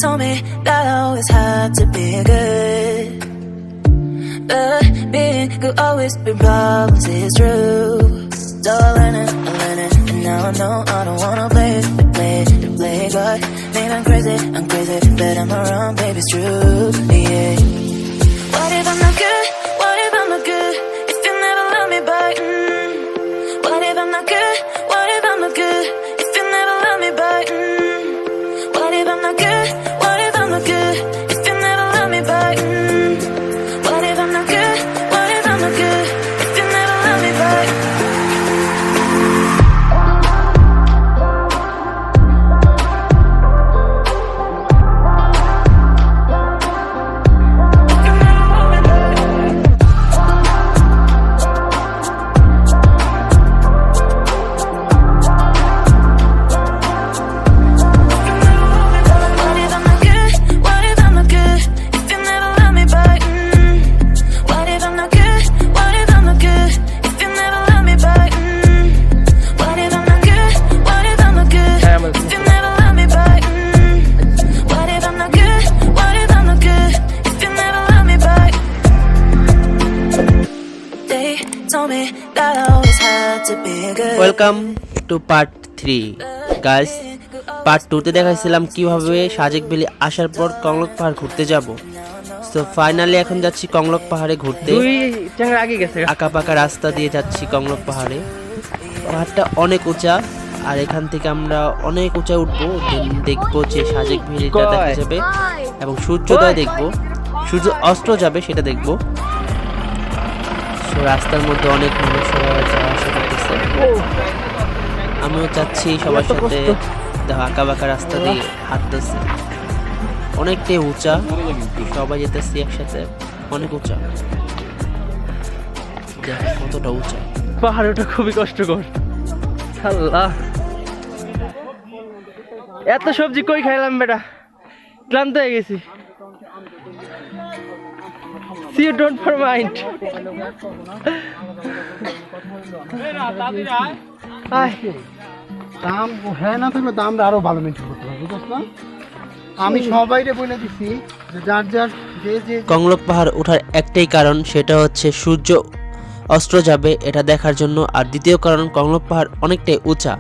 told me that I always had to be good, but being good always bring problems, it's true. So I learned it, and now I know I don't wanna play God. Maybe I'm crazy, but I'm not wrong, baby, it's true, yeah. What if I'm not good? What if I'm not good? If you never love me back, What if I'm not good? What if I'm not good? If you never love me back, What if I'm not good? What if I'm not good? If you never love me back, What if I'm not good? What if I'm not good? If you never love me back. Welcome to part 3 guys. Part 2 তে দেখাইছিলাম কিভাবে Sajek valley আসার পর কংলক পাহাড় ঘুরতে যাব। So finally এখন যাচ্ছি কংলক পাহাড়ে ঘুরতে। আঁকাপাকা রাস্তা দিয়ে যাচ্ছি কংলক পাহাড়ে। পাহাড়টা অনেক উঁচা, আর এখান থেকে আমরা অনেক উঁচা উঠবো, দেখবো যে সাজেক ভ্যালিটা দেখা যাবে এবং সূর্যোদয় দেখবো, সূর্য অস্ত যাবে সেটা দেখবো। রাস্তার মধ্যে অনেক মানুষ সবাই যাওয়া আসা করতেছে, আমিও যাচ্ছি সবার সাথে। আঁকা বাঁকা রাস্তা দিয়ে হাঁটতেছে, অনেকটাই উঁচা, সবাই যেতেছি একসাথে, অনেক উঁচা, কতটা উঁচা। পাহাড়টা খুবই কষ্টকর। আল্লাহ, এত সবজি কই খাইলাম বেটা, ক্লান্ত হয়ে গেছি। You don't mind. দাম হ্যাঁ না থাকলে দামটা আরো ভালো মেনটেন করতে হবে, বুঝছ না? আমি সবাইরে বলে দিচ্ছি যে যার যার যে কংলক পাহাড় ওঠার একটাই কারণ, সেটা হচ্ছে সূর্য অস্ত যাবে এটা দেখার জন্য। আর দ্বিতীয় কারণ, কংলক পাহাড় অনেকটাই উঁচা,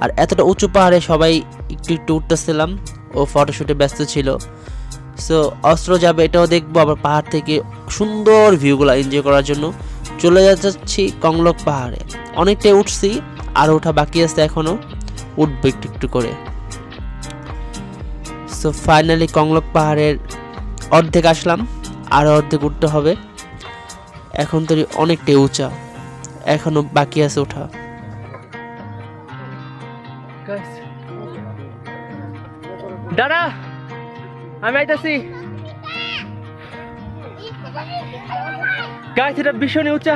আর এতটা উঁচু পাহাড়ে সবাই একটু উঠতেছিলাম ও ফটোশুটে ব্যস্ত ছিল। সো অস্ত্র যাবে এটাও দেখবো, আবার পাহাড় থেকে সুন্দর ভিউগুলো এনজয় করার জন্য চলে যাচ্ছি কংলক পাহাড়ে। অনেকটাই উঠছি, আর ওঠা বাকি আছে, এখনো উঠবো একটু একটু করে। সো ফাইনালি কংলক পাহাড়ের অর্ধেক আসলাম, আর অর্ধেক উঠতে হবে। এখন তো অনেকটাই উঁচা, এখনো বাকি আছে ওঠা। দাদা আমি আইতাছি। গাইস এটা ভীষণ উঁচা,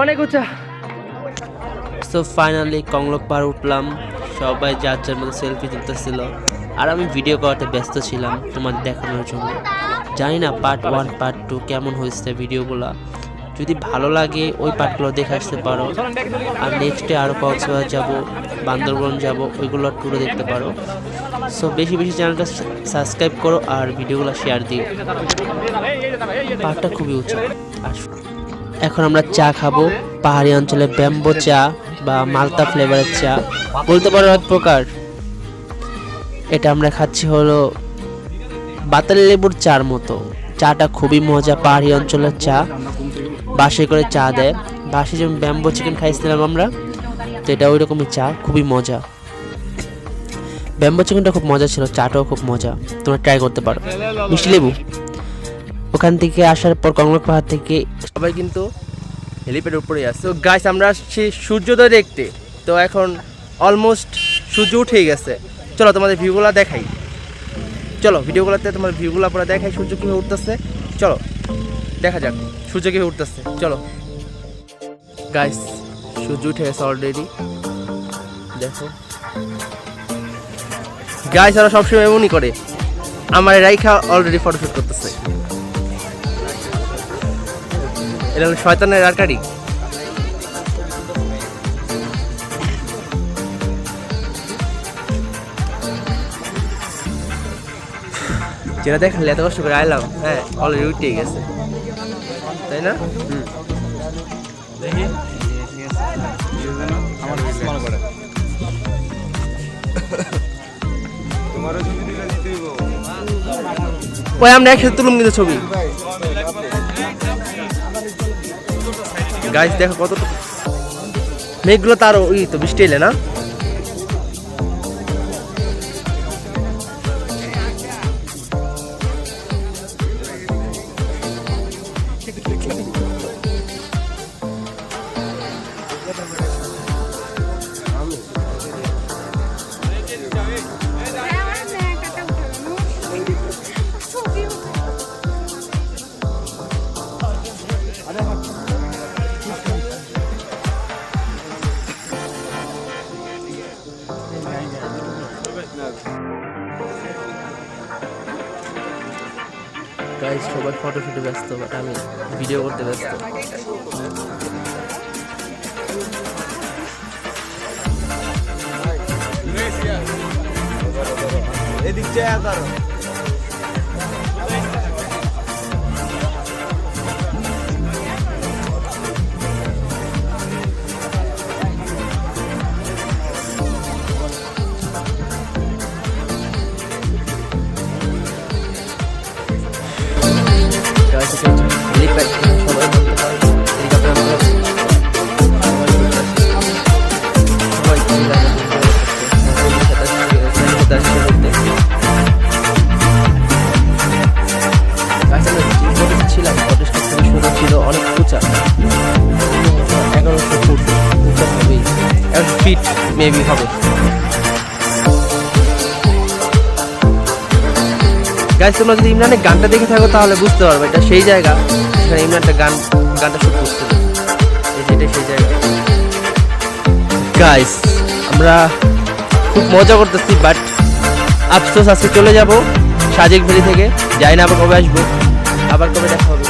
অনেক উঁচা। সো ফাইনালি কংলক পাহাড় উঠলাম, সবাই যার যার মতো সেলফি তুলতেছিল, আর আমি ভিডিও করাতে ব্যস্ত ছিলাম তোমাদের দেখানোর জন্য। জানি না পার্ট 1 পার্ট 2 কেমন হয়েছে ভিডিওগুলো। যদি ভালো লাগে ওই পার্টগুলো দেখে আসতে পারো, আর নেক্সটে আরও কক্সবাজার যাব, বান্দরবন যাব, ওইগুলো ট্যুরে দেখতে পারো। সো বেশি বেশি চ্যানেলটা সাবস্ক্রাইব করো আর ভিডিওগুলো শেয়ার দিও। পাহাড়টা খুবই উঁচা। আর এখন আমরা চা খাবো, পাহাড়ি অঞ্চলে ব্যাম্বো চা বা মালতা ফ্লেভারের চা বলতে পারো এক প্রকার। এটা আমরা খাচ্ছি হলো বাতালি লেবুর চার মতো। চাটা খুবই মজা, পাহাড়ি অঞ্চলের চা, বাসে করে চা দেয়। বাসে যেমন ব্যাম্বো চিকেন খাইছিলাম আমরা, তো এটা ওই রকমই চা, খুবই মজা। ব্যাম্বো চিকেনটা খুব মজা ছিল, চাটাও খুব মজা, তোমরা ট্রাই করতে পারো। মিষ্টি লেবু। ওখান থেকে আসার পর কংলক পাহাড় থেকে সবাই কিন্তু হেলিপ্যাডের উপরে আসছে। তো গাইস আমরা আসছি সূর্যোদয় দেখতে। তো এখন অলমোস্ট সূর্য উঠেই গেছে। চলো তোমাদের ভিউগুলো দেখাই, চলো ভিডিওগুলোতে তোমার ভিউগুলো পরে দেখাই, সূর্য কীভাবে উঠতেছে। চলো দেখা যাক সূর্য কীভাবে উঠতেছে। চলো গাইস সূর্য উঠে গেছে অলরেডি, দেখো গাইস। ওরা সবসময় এমনই করে, আমার রাইখা অলরেডি ফটোশুট করতেছে। এটা হলো শয়তানের আরকারি। যেটা দেখালে এত কষ্ট করে আইলাম, হ্যাঁ অলরেডি উঠে গেছে, তাই না? ওই আমরা একসাথে তুলুম কিন্তু ছবি। গাইস দেখো কত মেঘগুলো, তার ওই তো বৃষ্টি এলে না। গাইস সবাই ফটো শুটে ব্যস্ত, বাট আমি ভিডিও করতে ব্যস্ত। এদিক যায় আর হেলিপ্যাড সবাই করতে পারে, হেলিকপ্টার সবাই ছিলাম। ফটেজটা খুবই সুন্দর ছিল, অনেক উঁচা, 1100 ফুট উঁচা হবেই, 1 ফিট মেবি হবে। গাইস তোমরা যদি ইমরানের গানটা দেখে থাকো তাহলে বুঝতে পারবে এটা সেই জায়গা যেখানে ইমরানটা গানটা শুট করছিল। এটাই সেই জায়গা। গাইস আমরা খুব মজা করতেছি, বাট আফসোস আজকে চলে যাব সাজেক ভ্যালি থেকে, যাই না আবার কবে আসবো, আবার কবে দেখা হবে।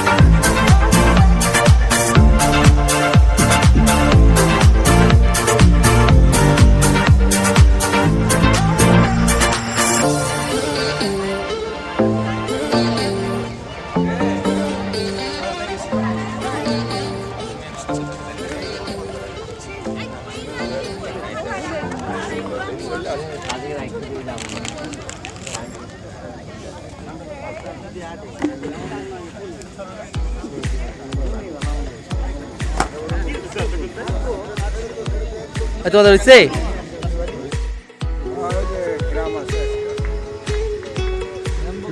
তোমাদের হচ্ছে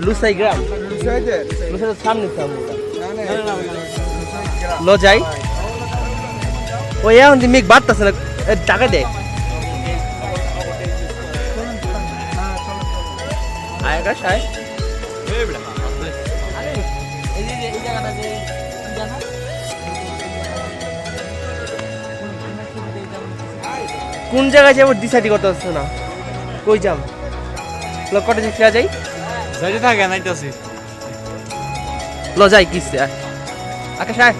লুসাই গ্রাম, লুসাই সামনে ল যাই। ওই এখন মেঘ বাড়তেছে না, টাকা দেয় আকাশ আয়। কোন জায়গায় যাবো ডিসাইড করতে পারছো না, কই যাম কটা যে ফিরা যাই, যাইতে থাকে নাইতাছি ল যাই কিসে। আকাশ আয়,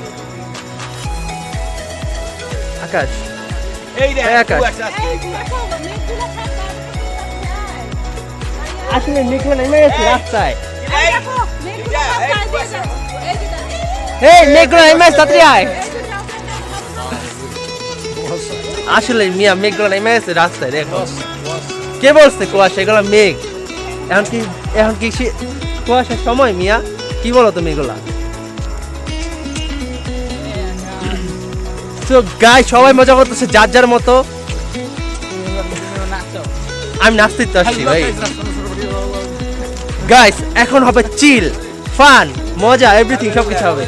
আকাশ এই রে আকাশ আসলে মেঘলা নেমে গেছে রাস্তায়, এই মেঘলা নেমে তাড়াতাড়ি আয়। আসলে মিয়া মেঘগুলো নেমে গেছে রাস্তায়, দেখো কে বলছে কুয়াশা, এগুলো মেঘ। এখন কি কুয়াশার সময় মিয়া, কি বলো তুমি এগুলা? তো গাই সবাই মজা করতেছে যার যার মতো, আমি নাচতেই তো আসছি ভাই। গাইস এখন হবে চিল, ফান, মজা, এভরিথিং সবকিছু হবে।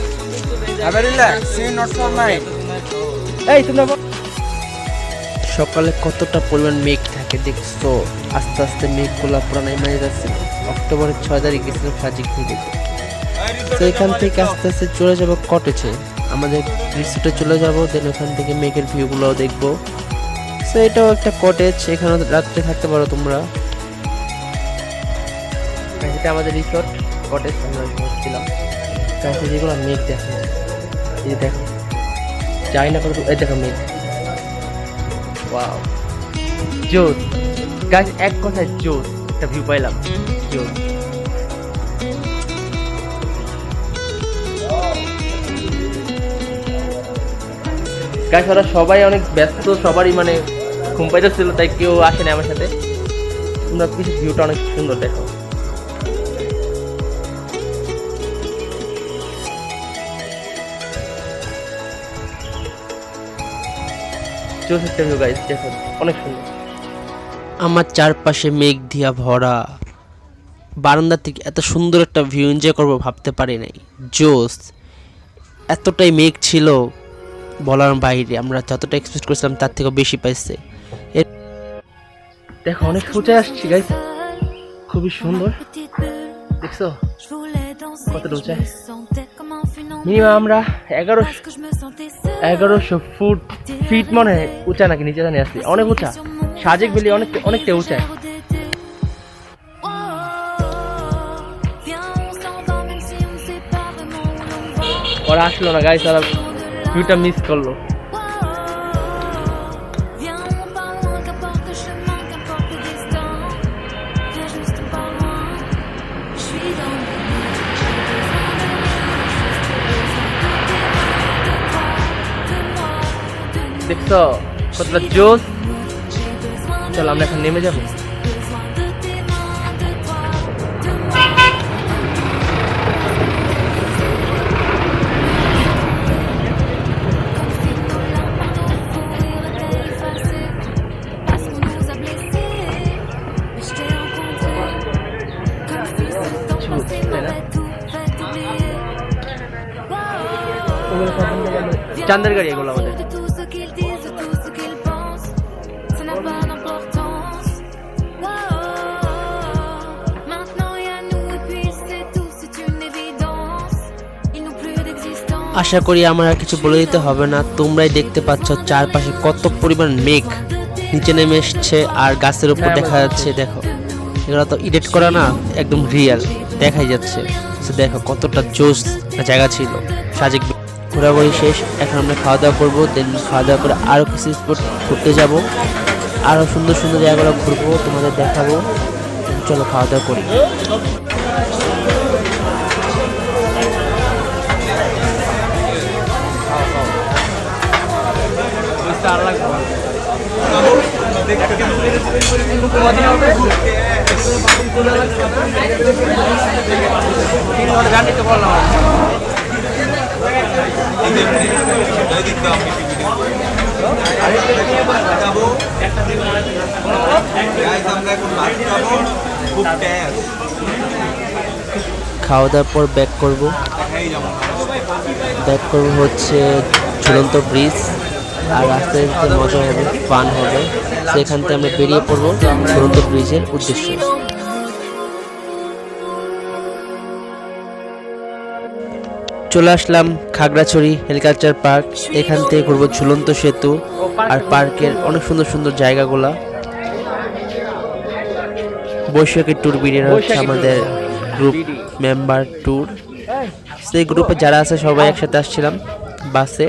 এই তোমরা সকালে কতটা পরিমাণ মেঘ থাকে দেখছো, আস্তে আস্তে মেঘগুলা পুরো নেমে যাচ্ছে। অক্টোবরের 6 তারিখ গেছিলাম সাজিক ভ্যালি, তো এখান থেকে আস্তে আস্তে চলে যাবো কটেজে, আমাদের রিসোর্টে চলে যাবো, দেন ওখান থেকে মেঘের ভিউগুলোও দেখবো। সো এটাও একটা কটেজ, এখানে রাত্রে থাকতে পারো তোমরা। এটা আমাদের রিসোর্ট কটেজ, আমরা ছিলাম। কাছে যেগুলো মেঘ দেখো, এই দেখো যাই না কত, এই দেখো মেঘ, ওয়াও জোস গাইস, এক কথায় জোস একটা ভিউ পাইলাম, জোস। গাইস ওরা সবাই অনেক ব্যস্ত, সবারই মানে ঘুম পাইতেছিল, তাই কেউ আসে না আমার সাথে। তোমরা কিছু ভিউটা অনেক সুন্দর দেখো। একটা ভিউ গাইস দেখো, অনেক সুন্দর। আমার চারপাশে মেঘ দিয়া ভরা, বারান্দা থেকে এত সুন্দর একটা ভিউ এনজয় করবো ভাবতে পারি নাই। জোস, এতটাই মেঘ ছিল বলার বাইরে, আমরা যতটা এক্সপেক্ট করেছিলাম তার থেকেও বেশি পাইছে। দেখো অনেক উঁচায় আসছি গাইস, খুবই সুন্দর। দেখছো কতটা উঁচায়? মিনিমাম আমরা 1100 ফিট মনে হয় উঁচা, নাকি নিচে জানি আসছি, অনেক উঁচা। সাজেক ভ্যালি অনেকটা উঁচায়। ওরা আসলো না গাইস, ওরা ভিউটা মিস করলো। দেখছো কতটা জোস। চলো আমরা এখন নেমে যাবো। চান্দের গাড়ি এগুলো আমাদের। আশা করি আমার আর কিছু বলে দিতে হবে না, তোমরাই দেখতে পাচ্ছ চারপাশে কত পরিমাণ মেঘ নিচে নেমে এসছে আর গাছের উপর দেখা যাচ্ছে। দেখো এগুলো তো এডিট করা না, একদম রিয়েল দেখাই যাচ্ছে। দেখো কতটা জোস জায়গা ছিল। সাজেক ঘোরাঘুরি শেষ, এখন আমরা খাওয়া দাওয়া করবো। দেন খাওয়া দাওয়া করে আরও কিছু স্পট ঘুরতে যাব, আরও সুন্দর সুন্দর জায়গাগুলো ঘুরবো, তোমাদের দেখাবো। চলো খাওয়া দাওয়া করি। খাওয়া দাওয়ার পর ব্যাক করব হচ্ছে ঝুলন্ত ব্রিজ। আর রাস্তায় যেতে মজা হবে, ফান হবে, সেখান থেকে আমরা বেরিয়ে পড়বো ঝুলন্ত ব্রিজের উদ্দেশ্যে। চলে আসলাম খাগড়াছড়ি এগ্রিকালচার পার্ক। এখান থেকে ঘুরবো ঝুলন্ত সেতু আর পার্কের অনেক সুন্দর সুন্দর জায়গাগুলা। বৈশাখী ট্যুর বিডিআর হচ্ছে আমাদের গ্রুপ মেম্বার ট্যুর। সেই গ্রুপে যারা আছে সবাই একসাথে আসছিলাম বাসে,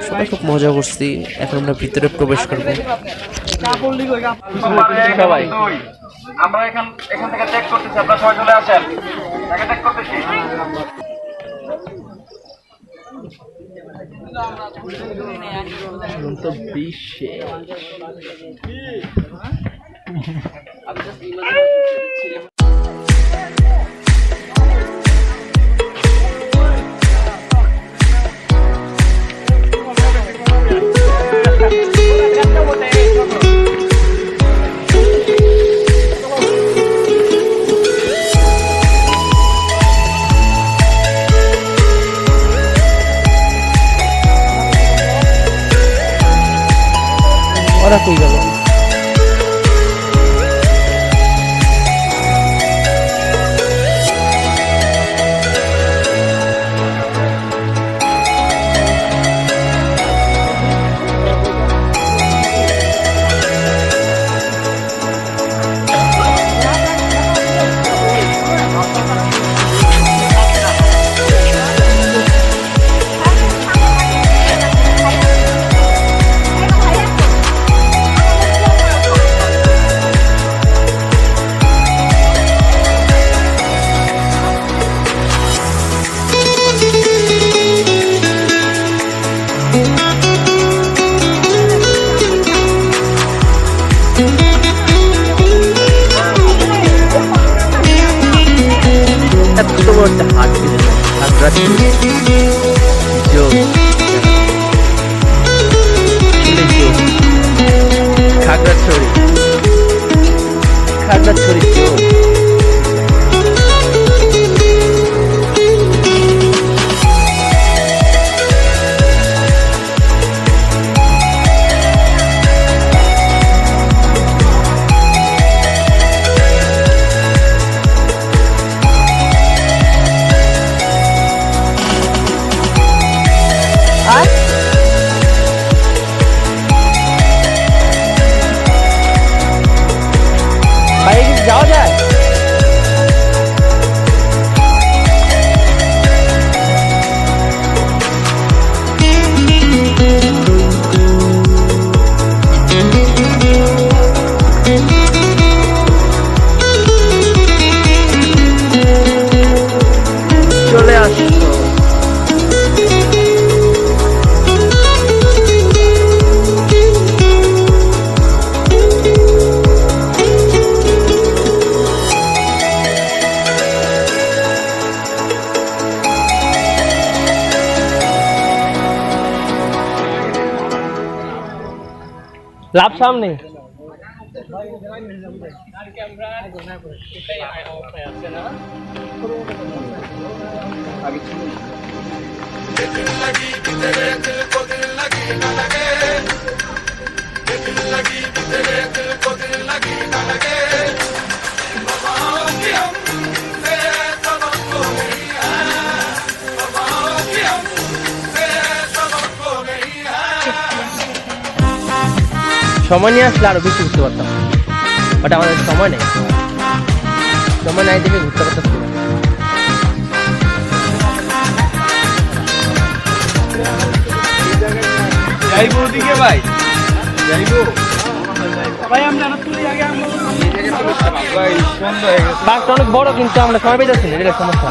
সবাই খুব মজা করছি। এখন আমরা ভিতরে প্রবেশ করব। সবাই আমরা এখান থেকে চেক করতেছি, আপনারা সবাই চলে আসেন, তাকে চেক করতেছি। ওরা কই গেল? খাগড়াছড়ি চোখ। বাইরে কি যাওয়া যায়? চলে আসো। লাভ সামনে। সময় নিয়ে আসলে আরো বেশি ঘুরতে পারতাম, বাট আমাদের সময় নেই, সময় নাই দেখে ঘুরতে পারতাম না। যাইবো ওদিকে ভাই, যাইবো ভাই আমরা তুলি আগে ভাই, সন্ধ্যা হয়ে গেছে। বাসটা অনেক বড়, কিন্তু আমরা সময় পেয়েছি না, এটা সমস্যা।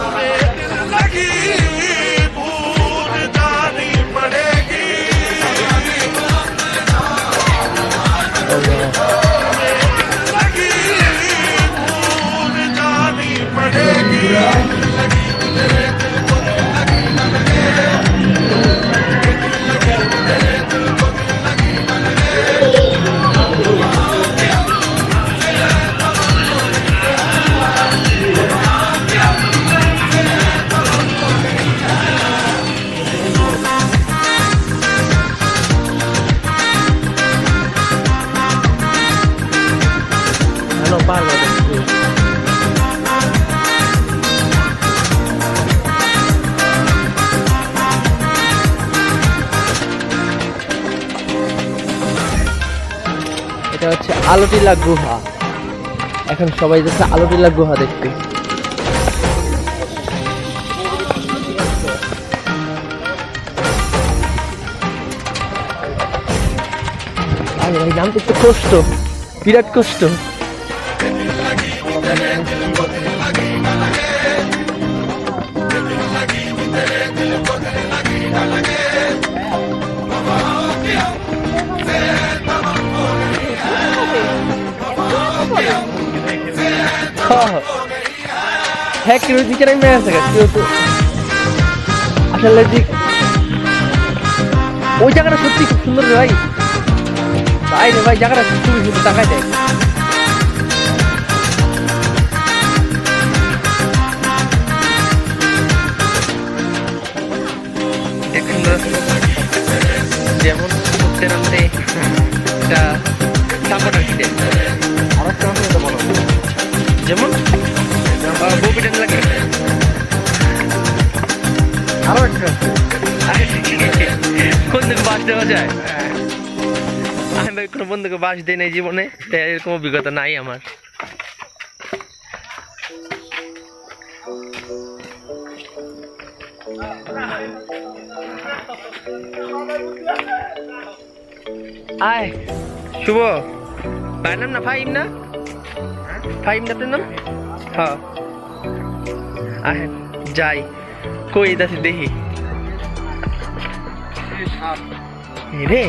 এটা হচ্ছে আলোটিলা গুহা। এখন সবাই যাচ্ছে আলোটিলা গুহা দেখতে। আরে ভাই, নামতে একটু কষ্ট, বিরাট কষ্ট। হ্যাঁ, কেউ দিকে নেমে আছে, কেউ তো আসলে ওই জায়গাটা সত্যি খুব সুন্দর রে ভাই। ভাই রে ভাই, জায়গাটা খুবই সুন্দর, তাকাই দেয়। যেমন উঠতে নামতে একটা সাপোর্ট আসছে, যেমন বউপিটান লাগে। আরো একটা কোন দিকে বাস দেওয়া যায়? আমি ভাই কোনো বন্ধুকে বাস দিই নাই জীবনে, তাই এরকম অভিজ্ঞতা নাই আমার। আয় শুভ, ভাইয়ের নাম না ফাহিম না? ফাহিম না তোর নাম? হ্যাঁ, আয় যাই। কই দাসি দেখি রে,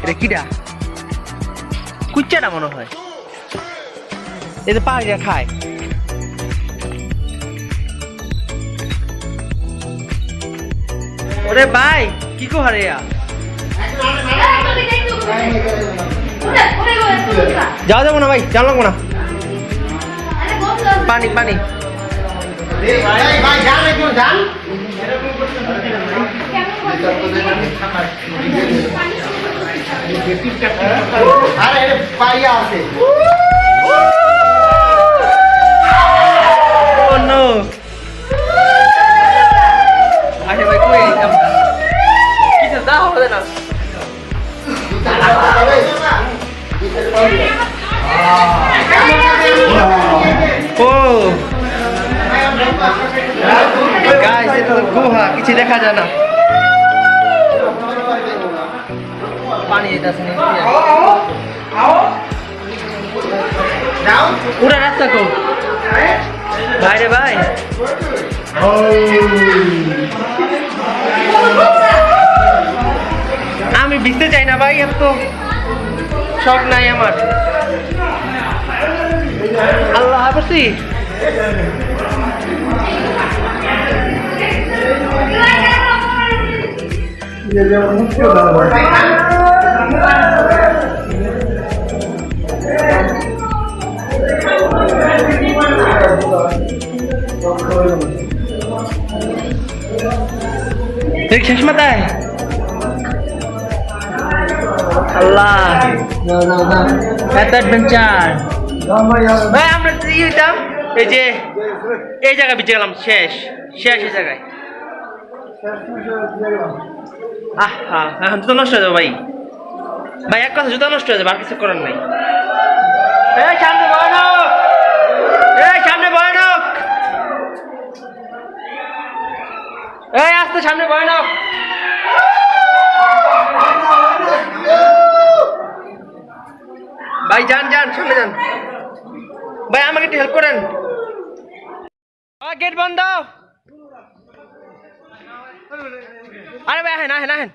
এটা কিডা? কুচ্চাটা মনে হয়, এতে পাহাড়িয়া খায়। ওরে ভাই কি কো হারে যাও যাবো না ভাই যাও লাগবো না পানি পানি ভাই যান একটু যান আরে পাইয়া আছে Oh no! আরে ভাই কই এইটা কিছু দাও হবে না ও গাইস এটা তো গুহা কিছু দেখা যায় না পানি এটা আছে পুরা রাস্তা কো ভাই রে ভাই আমি ভিজতে চাই না ভাই এত শখ নাই আমার আল্লাহ হাফেজি শেষ মাথায় আল্লাহ এত অ্যাডভেঞ্চার ভাই আমরা হইতাম এই যে এই জায়গায় বেঁচে গেলাম শেষ শেষ এই জায়গায় আহা এখন জুতো নষ্ট হয়ে যাবে ভাই ভাই এক কথা জুতো নষ্ট হয়ে যাবে আর কিছু করার নাই এই সামনে ভয়ানক এই সামনে ভয়ানক এই আসতে সামনে ভয়ানক ভাই যান যান সামনে যান ভাই আমাকে একটু হেল্প করেন গেট বন্ধ আরে ভাই হেন হেন হেন